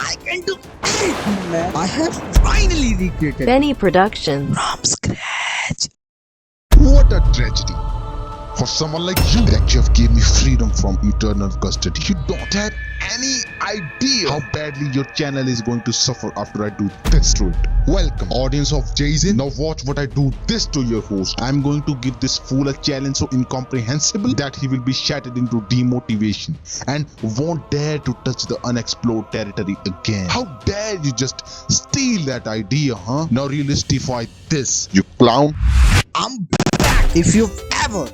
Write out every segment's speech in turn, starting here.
I can do anything, man. I have finally recreated Benny Productions. from scratch. What a tragedy for someone like you that you have gave me freedom from eternal custody. You don't have any idea how badly your channel is going to suffer after I do this to it. Welcome, audience of Jazin. Now watch what I do this to your host. I'm going to give this fool a challenge so incomprehensible that he will be shattered into demotivation and won't dare to touch the unexplored territory again. How dare you just steal that idea, huh? Now realistify this, you clown. I'm back. If you've ever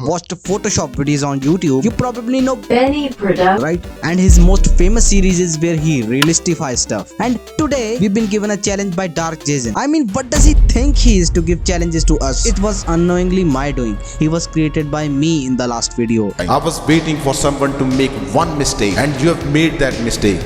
watched Photoshop videos on YouTube, you probably know Benny Productions. right? And his most famous series is where he realistifies stuff. And today we've been given a challenge by Jazin. I mean, what does he think he is to give challenges to us? It was unknowingly my doing. He was created by me in the last video. I was waiting for someone to make one mistake, and you have made that mistake.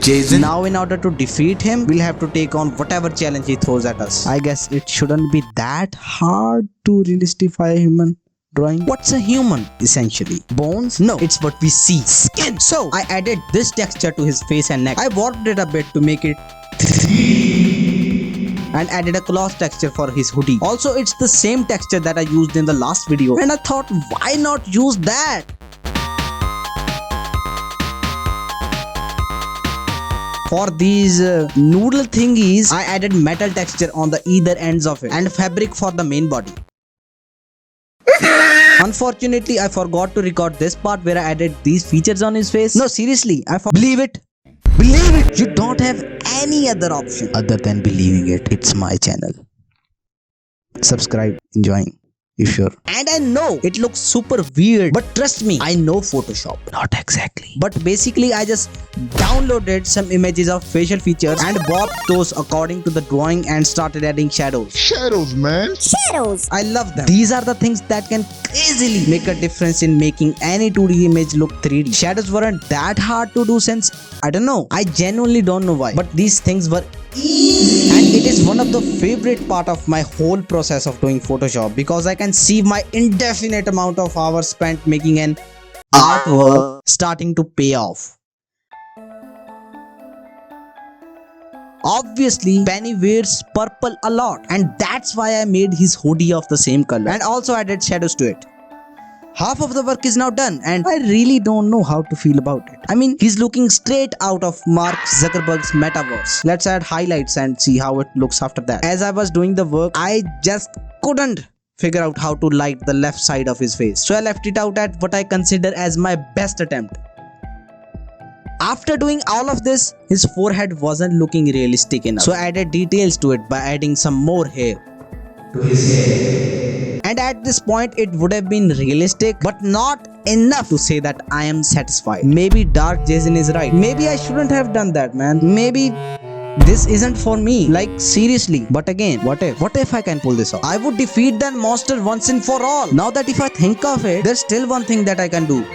Jazin. Now in order to defeat him, we'll have to take on whatever challenge he throws at us. I guess it shouldn't be that hard to realistify a human drawing. What's a human essentially? Bones? No, it's what we see. Skin. So I added this texture to his face and neck. I warped it a bit to make it 3D and added a cloth texture for his hoodie. Also, it's the same texture that I used in the last video, and I thought, why not use that? For these noodle thingies, I added metal texture on the either ends of it and fabric for the main body. Unfortunately, I forgot to record this part where I added these features on his face. No, seriously, believe it. Believe it. You don't have any other option other than believing it. It's my channel. Subscribe. Enjoying. You sure? And I know it looks super weird, but trust me, I know Photoshop. Not exactly. But basically, I just downloaded some images of facial features and warped those according to the drawing and started adding shadows. Shadows, man. I love them. These are the things that can easily make a difference in making any 2D image look 3D. Shadows weren't that hard to do since, I don't know. I genuinely don't know why. But these things were easy. And it is one of the favorite part of my whole process of doing Photoshop because I can see my indefinite amount of hours spent making an artwork starting to pay off. Obviously, Benny wears purple a lot, and that's why I made his hoodie of the same color and also added shadows to it. Half of the work is now done, and I really don't know how to feel about it. I mean, he's looking straight out of Mark Zuckerberg's metaverse. Let's add highlights and see how it looks after that. As I was doing the work, I just couldn't figure out how to light the left side of his face. So I left it out at what I consider as my best attempt. After doing all of this, his forehead wasn't looking realistic enough. So I added details to it by adding some more hair to his hair. And at this point, it would have been realistic, but not enough to say that I am satisfied. Maybe Jazin is right. Maybe I shouldn't have done that, man. Maybe this isn't for me. Like, seriously. But again, what if I can pull this off? I would defeat that monster once and for all. Now that if I think of it, there's still one thing that I can do.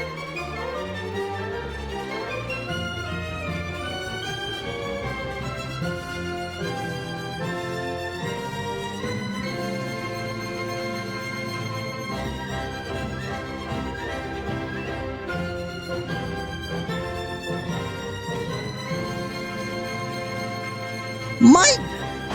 My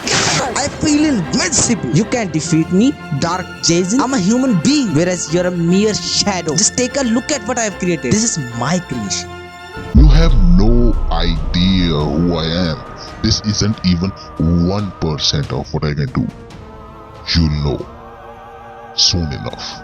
God, I feel invincible. You can't defeat me, Jazin. I'm a human being, whereas you're a mere shadow. Just take a look at what I've created. This is my creation. You have no idea who I am. This isn't even 1% of what I can do. You'll know soon enough.